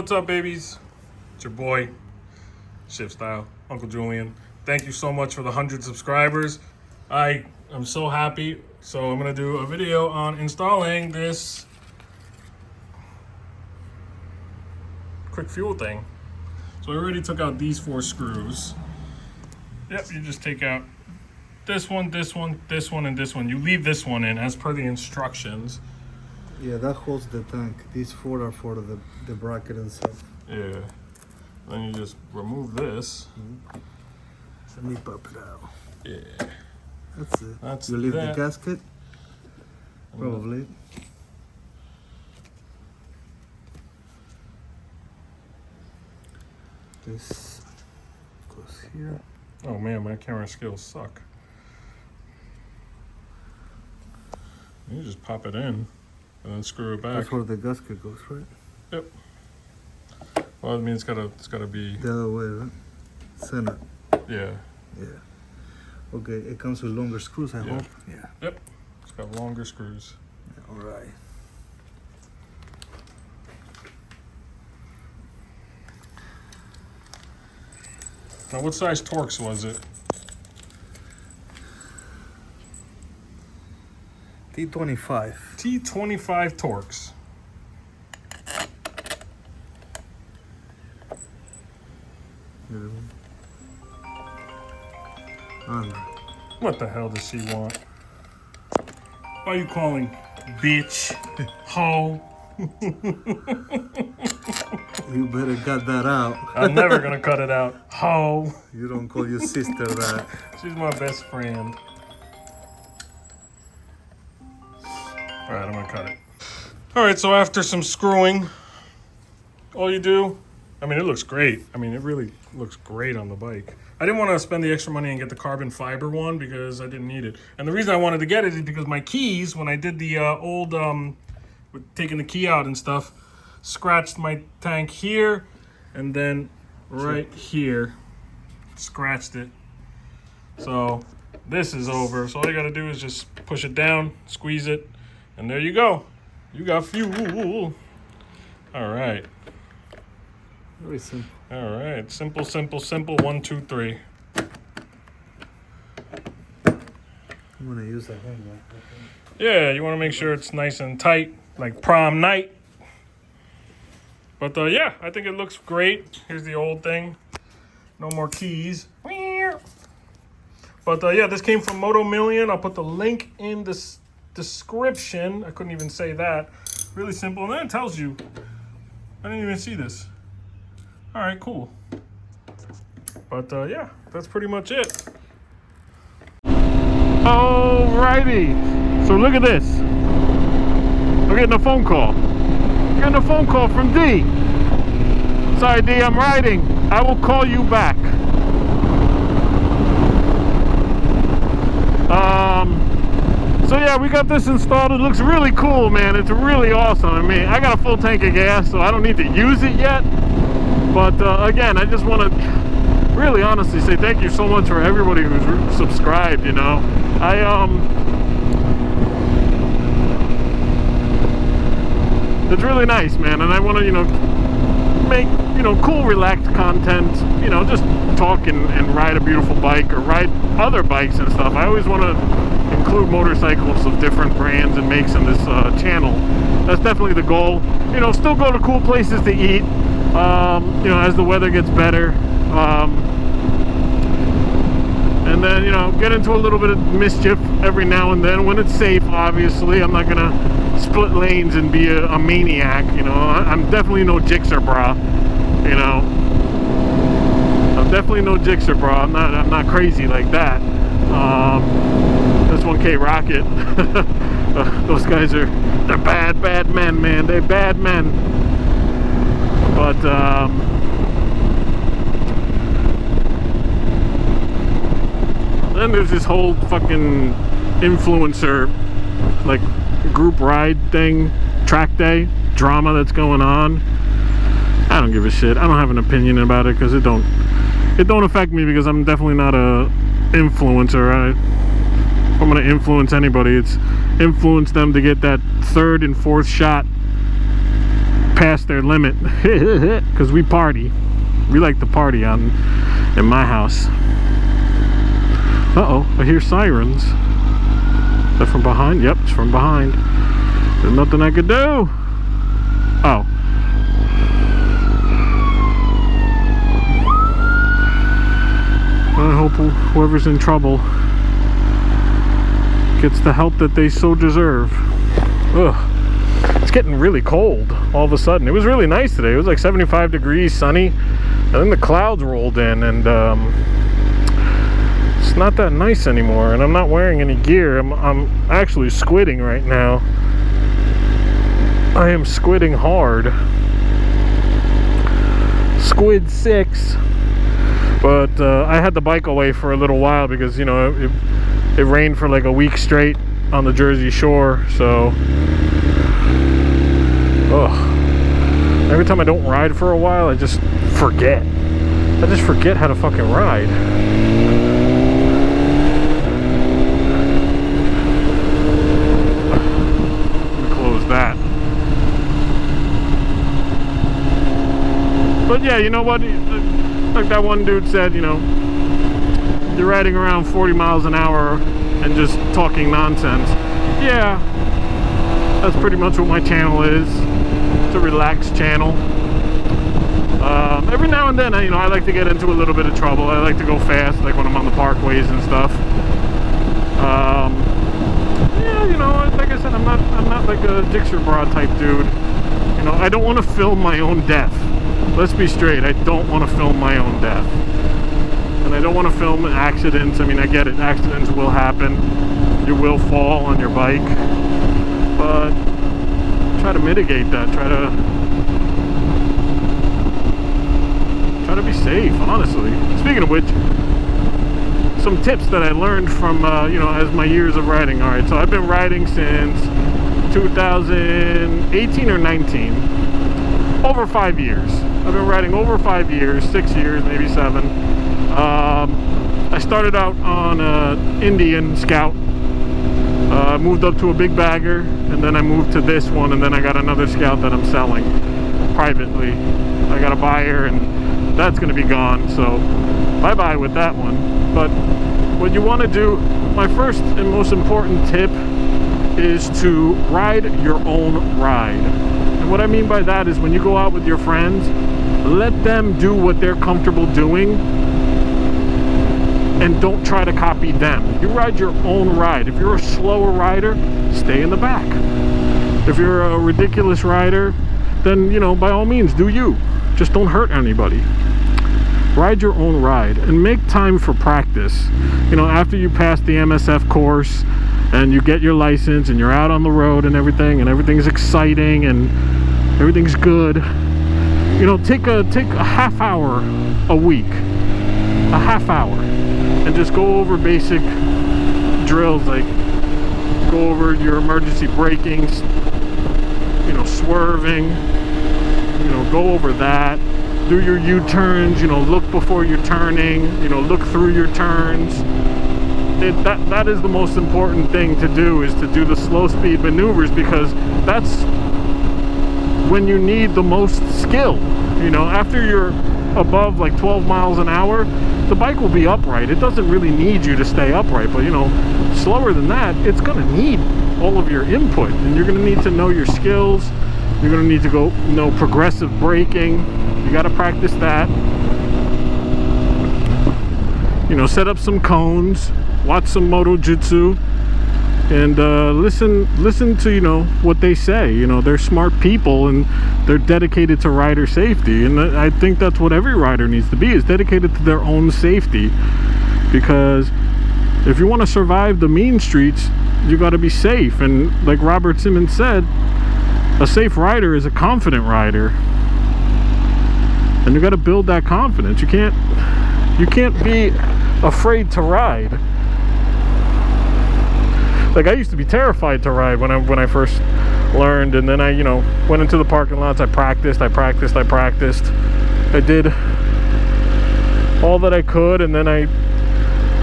what's up, babies? It's your boy, Shift Style, Uncle Julian. Thank you so much for the 100 subscribers. I am so happy. So I'm gonna do a video on installing this quick fuel thing. So I already took out these 4 screws. Yep, you just take out this one, this one, this one, and this one. You leave this one in as per the instructions. Yeah, that holds the tank. These 4 are for the bracket and stuff. Yeah. Then you just remove this. Let me pop it out. Yeah. That's it. That's you leave that. the gasket? Probably. This goes here. Oh man, my camera skills suck. You just pop it in and then screw it back. That's where the gasket goes, right? Yep. Well, I mean, it's gotta be the other way, right? Center. Yeah. Yeah. Okay, it comes with longer screws, I hope. Yeah. Yep. It's got longer screws. Yeah, all right. Now, what size Torx was it? T25. T25 Torx. What the hell does she want? Why are you calling bitch, hoe? You better cut that out. I'm never gonna cut it out. Hoe. You don't call your sister that. She's my best friend. Alright, I'm gonna cut it. Alright, so after some screwing, all you do, I mean, it looks great. I mean, it really looks great on the bike. I didn't want to spend the extra money and get the carbon fiber one because I didn't need it. And the reason I wanted to get it is because my keys, when I did the old, with taking the key out and stuff, scratched my tank here and then right here. Scratched it. So this is over. So all you got to do is just push it down, squeeze it, and there you go. You got fuel. All right. Very simple. All right, simple, simple, simple. 1, 2, 3. I'm gonna use that one. Yeah, you want to make sure it's nice and tight, like prom night. But yeah, I think it looks great. Here's the old thing. No more keys. But yeah, this came from Moto Million. I'll put the link in the description. I couldn't even say that. Really simple. And then it tells you. I didn't even see this. All right, cool. But yeah, that's pretty much it. Alrighty. So look at this. I'm getting a phone call. I'm getting a phone call from D. Sorry, D, I'm riding. I will call you back. So yeah, we got this installed. It looks really cool, man. It's really awesome. I mean, I got a full tank of gas, so I don't need to use it yet. But again, I just want to really honestly say thank you so much for everybody who's subscribed, you know. It's really nice, man, and I want to, you know, make, you know, cool, relaxed content, you know, just talk and ride a beautiful bike or ride other bikes and stuff. I always want to include motorcycles of different brands and makes in this channel. That's definitely the goal. You know, still go to cool places to eat, you know, as the weather gets better. And then, you know, get into a little bit of mischief every now and then when it's safe, obviously. I'm not going to split lanes and be a maniac, you know. I'm definitely no Jixer bra, you know. I'm definitely no Jixer bra. I'm not crazy like that. This 1K Rocket. Those guys they're bad men, man. They're bad men. But then there's this whole fucking influencer like group ride thing, track day drama that's going on. I don't give a shit. I don't have an opinion about it because it don't affect me because I'm definitely not a influencer. If I'm gonna influence anybody, it's influence them to get that 3rd and 4th shot past their limit because we party. We like to party in my house. Uh-oh, I hear sirens. Is that from behind? Yep, it's from behind. There's nothing I could do. Oh. I hope whoever's in trouble gets the help that they so deserve. Ugh. It's getting really cold all of a sudden. It was really nice today. It was like 75 degrees, sunny, and then the clouds rolled in, and it's not that nice anymore. And I'm not wearing any gear. I'm actually squidding right now. I am squidding hard. Squid 6. But I had the bike away for a little while because, you know, it rained for like a week straight on the Jersey Shore. So, every time I don't ride for a while, I just forget. I just forget how to fucking ride. Let me close that. But yeah, you know what? Like that one dude said, you know, you're riding around 40 miles an hour and just talking nonsense. Yeah, that's pretty much what my channel is. It's a relaxed channel. Every now and then, you know, I like to get into a little bit of trouble. I like to go fast, like when I'm on the parkways and stuff. Yeah, you know, like I said, I'm not like a Dixer Bra type dude. You know, I don't want to film my own death. Let's be straight, I don't want to film my own death. And I don't want to film accidents. I mean, I get it, accidents will happen. You will fall on your bike. But try to mitigate that. Try to be safe, honestly. Speaking of which, some tips that I learned from, you know, as my years of riding. All right, so I've been riding since 2018 or 19. Over 5 years. I've been riding over 5 years, 6 years, maybe 7. I started out on an Indian Scout. Moved up to a big bagger, and then I moved to this one, and then I got another Scout that I'm selling privately. I got a buyer, and that's going to be gone, so bye-bye with that one. But what you want to do, my first and most important tip is to ride your own ride. And what I mean by that is when you go out with your friends, let them do what they're comfortable doing and don't try to copy them. You ride your own ride. If you're a slower rider, stay in the back. If you're a ridiculous rider, then, you know, by all means, do you. Just don't hurt anybody. Ride your own ride and make time for practice. You know, after you pass the MSF course and you get your license and you're out on the road and everything's exciting and everything's good, you know, take a half hour a week, a half hour, and just go over basic drills, like go over your emergency braking, you know, swerving, you know, go over that. Do your U-turns, you know, look before you're turning, you know, look through your turns. That is the most important thing to do, is to do the slow speed maneuvers, because that's when you need the most skill. You know, after you're above like 12 miles an hour, the bike will be upright. It doesn't really need you to stay upright, but you know, slower than that, it's gonna need all of your input, and you're gonna need to know your skills. You're gonna need to know progressive braking. You gotta practice that. You know, set up some cones, watch some Moto Jitsu, and listen to, you know, what they say. You know, they're smart people and they're dedicated to rider safety, and I think that's what every rider needs to be, is dedicated to their own safety. Because if you want to survive the mean streets, you got to be safe. And like Robert Simmons said, a safe rider is a confident rider, and you got to build that confidence. You can't be afraid to ride. Like, I used to be terrified to ride when I first learned, and then I, you know, went into the parking lots. I practiced. I did all that I could, and then I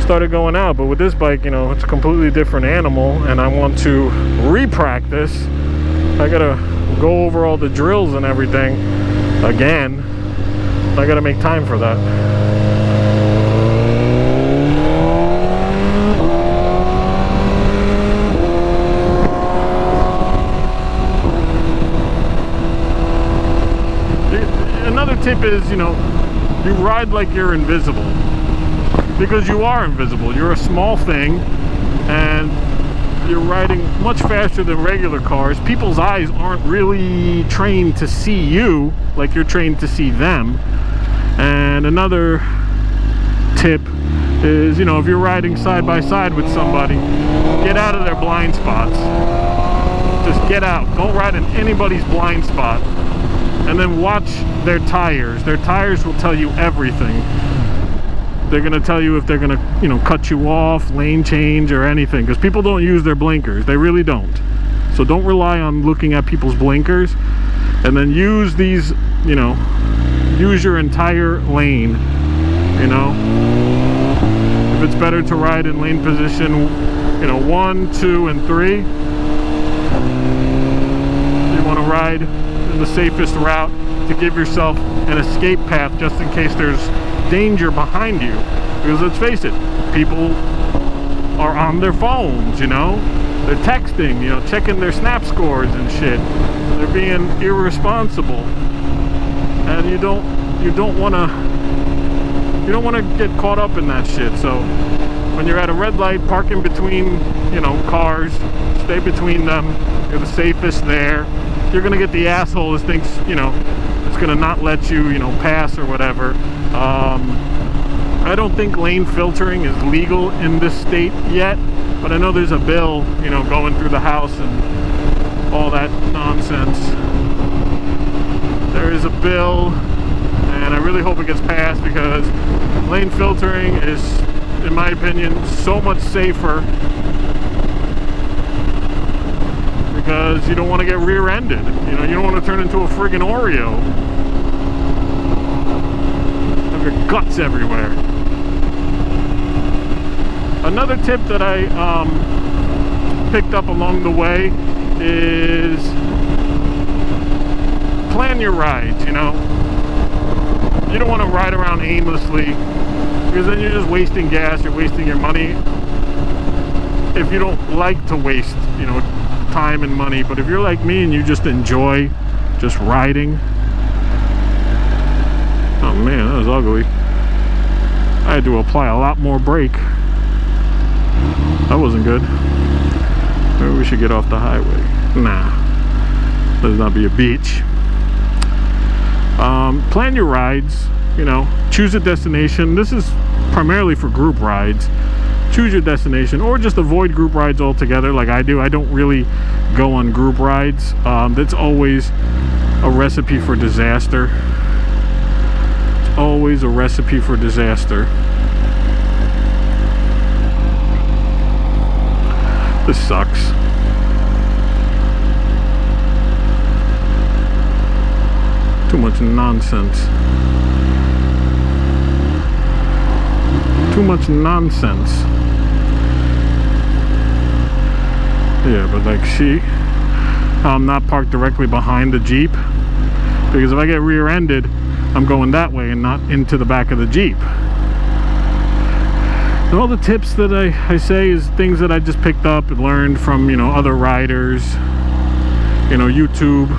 started going out. But with this bike, you know, it's a completely different animal, and I want to re-practice. I gotta go over all the drills and everything again. I gotta make time for that. Another tip is, you know, you ride like you're invisible, because you are invisible. You're a small thing and you're riding much faster than regular cars. People's eyes aren't really trained to see you like you're trained to see them. And another tip is, you know, if you're riding side by side with somebody, get out of their blind spots. Just get out. Don't ride in anybody's blind spot. And then watch their tires. Their tires will tell you everything. They're gonna tell you if they're gonna, you know, cut you off, lane change, or anything, because people don't use their blinkers. They really don't. So don't rely on looking at people's blinkers, and then use these, you know, use your entire lane. You know, if it's better to ride in lane position, you know, 1, 2, and 3, you want to ride in the safest route to give yourself an escape path just in case there's danger behind you. Because let's face it, people are on their phones, you know, they're texting, you know, checking their snap scores and shit. They're being irresponsible, and you don't want to get caught up in that shit. So when you're at a red light, park in between, you know, cars, stay between them. You're the safest there. You're gonna get the asshole that thinks, you know, it's gonna not let you, you know, pass or whatever. I don't think lane filtering is legal in this state yet, but I know there's a bill, you know, going through the House and all that nonsense. There is a bill, and I really hope it gets passed, because lane filtering is, in my opinion, so much safer, because you don't want to get rear-ended. You know, you don't want to turn into a friggin' Oreo. Have your guts everywhere. Another tip that I picked up along the way is plan your rides, you know. You don't want to ride around aimlessly, because then you're just wasting gas, you're wasting your money. If you don't like to waste, you know, time and money, but if you're like me and you just enjoy just riding. Oh man, that was ugly. I had to apply a lot more brake. That wasn't good. Maybe we should get off the highway. Nah, let's not be a beach. Plan your rides, you know, choose a destination. This is primarily for group rides. Choose your destination, or just avoid group rides altogether like I do. I don't really go on group rides. That's always a recipe for disaster. It's always a recipe for disaster. This sucks. Too much nonsense. Too much nonsense. Yeah, but like, see, I'm not parked directly behind the Jeep, because if I get rear-ended, I'm going that way and not into the back of the Jeep. And all the tips that I say is things that I just picked up and learned from, you know, other riders, you know, YouTube,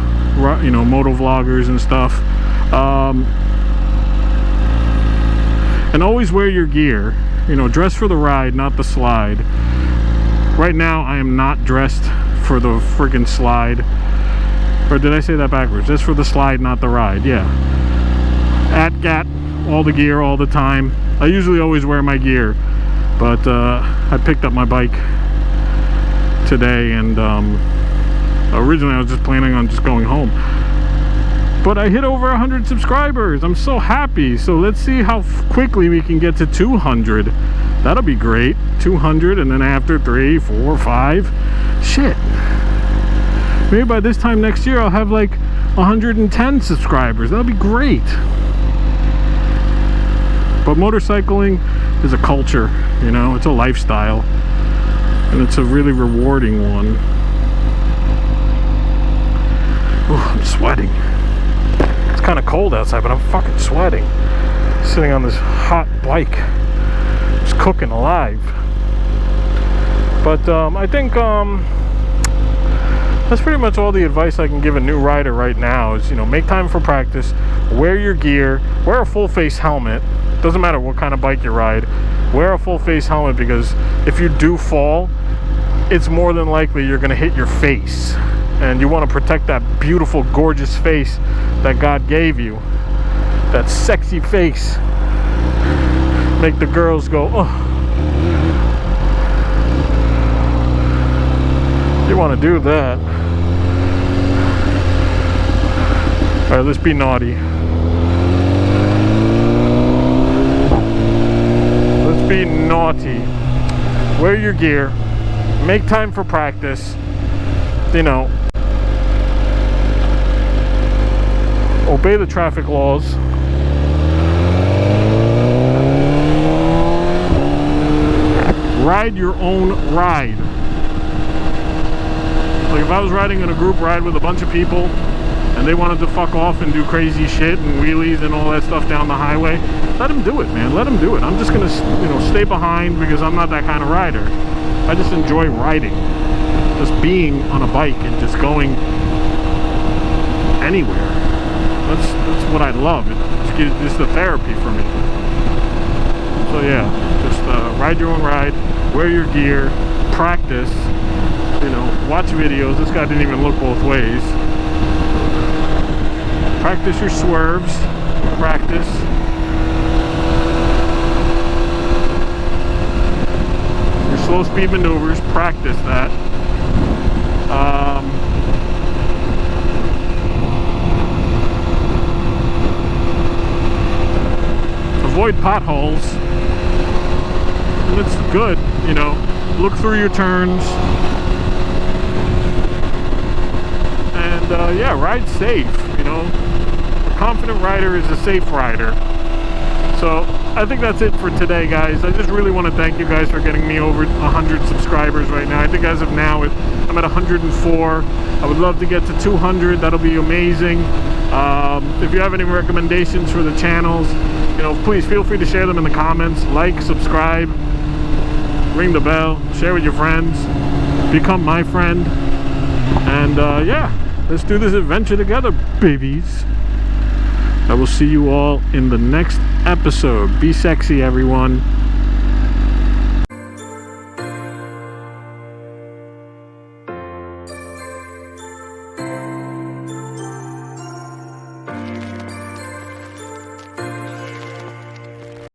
you know, moto vloggers and stuff. And always wear your gear. You know, dress for the ride, not the slide. Right now, I am not dressed for the friggin' slide. Or did I say that backwards? Just for the slide, not the ride. Yeah. At GAT, all the gear, all the time. I usually always wear my gear. But I picked up my bike today, and originally I was just planning on just going home. But I hit over 100 subscribers. I'm so happy. So let's see how quickly we can get to 200. That'll be great. 200, and then after 3, 4, 5. Shit. Maybe by this time next year I'll have like 110 subscribers. That'll be great. But motorcycling is a culture, you know, it's a lifestyle, and it's a really rewarding one. Ooh, I'm sweating. It's kind of cold outside, but I'm fucking sweating. Sitting on this hot bike. Just cooking alive. But I think that's pretty much all the advice I can give a new rider right now is, you know, make time for practice, wear your gear, wear a full face helmet. Doesn't matter what kind of bike you ride, wear a full face helmet, because if you do fall, it's more than likely you're going to hit your face. And you want to protect that beautiful, gorgeous face that God gave you. That sexy face. Make the girls go, oh. You want to do that. Alright, let's be naughty. Let's be naughty. Wear your gear. Make time for practice. You know, obey the traffic laws. Ride your own ride. Like if I was riding in a group ride with a bunch of people and they wanted to fuck off and do crazy shit and wheelies and all that stuff down the highway, let them do it, man. Let them do it. I'm just gonna, you know, stay behind because I'm not that kind of rider. I just enjoy riding, just being on a bike and just going anywhere. That's what I love. It's the therapy for me. So yeah, just ride your own ride, wear your gear, practice. You know, watch videos. This guy didn't even look both ways. Practice your swerves. Practice. Your slow speed maneuvers. Practice that. Avoid potholes. And it's good, you know. Look through your turns. And yeah, ride safe. You know, a confident rider is a safe rider. So I think that's it for today, guys. I just really want to thank you guys for getting me over 100 subscribers right now. I think as of now I'm at 104. I would love to get to 200. That'll be amazing. If you have any recommendations for the channels, you know, please feel free to share them in the comments. Like, subscribe, ring the bell, share with your friends, become my friend. And yeah, let's do this adventure together, babies. I will see you all in the next episode. Be sexy, everyone.